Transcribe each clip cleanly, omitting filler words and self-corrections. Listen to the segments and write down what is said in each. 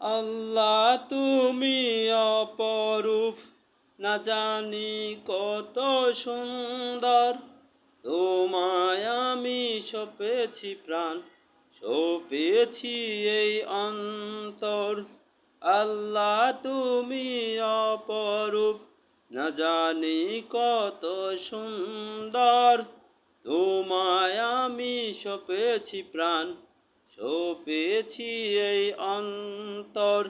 আল্লাহ তুমি অপরূপ, না জানি কত সুন্দর। তোমায় আমি সপেছি প্রাণ, সপেছি এই অন্তর। আল্লাহ তুমি অপরূপ, না জানি কত সুন্দর। তোমায় আমি সপেছি প্রাণ, সপেছি এই অন্তর।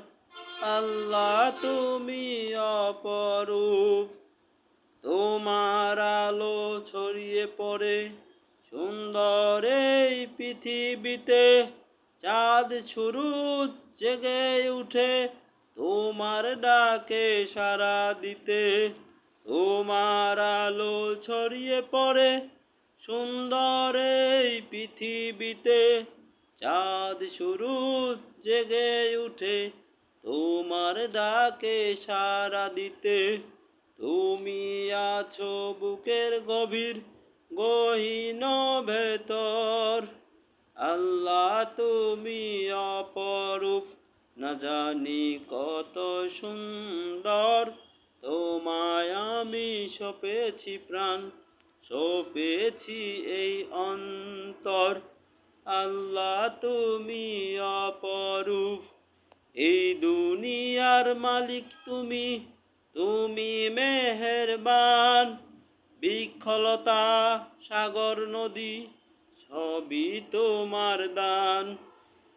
আল্লাহ তুমি অপরূপ, তোমার আলো ছড়িয়ে পড়ে সুন্দর এই পৃথিবীতে। চাঁদ সূরজ জেগে উঠে তোমার ডাকে সাড়া দিতে। তোমার আলো ছড়িয়ে পড়ে সুন্দর এই পৃথিবীতে। চাঁদ সূরজ জেগে উঠে তোমার ডাকে সাড়া দিতে। তুমি আছো বুকের গভীর গহীন ভেতর। আল্লাহ তুমি অপরূপ, না জানি কত সুন্দর। তোমায় আমি সপেছি প্রাণ, সপেছি এই অন্তর। আল্লাহ তুমি অপরূপ, এই দুনিয়ার মালিক তুমি, তুমি মেহেরবান। বৃক্ষলতা সাগর নদী সবই তোমার দান।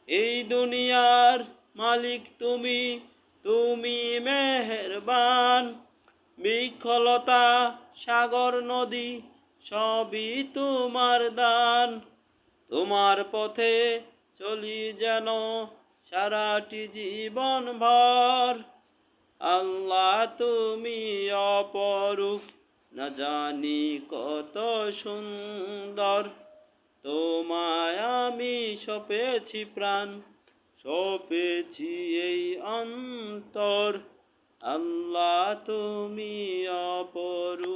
এই দুনিয়ার মালিক তুমি, তুমি মেহেরবান। বৃক্ষলতা সাগর নদী সবই তোমার দান। তোমার পথে চলি যেন সারাটি জীবন ভর। আল্লাহ তুমি অপরূপ, না জানি কত সুন্দর। তোমায় আমি সপেছি প্রাণ, সপেছি এই অন্তর। আল্লাহ তুমি অপরূপ।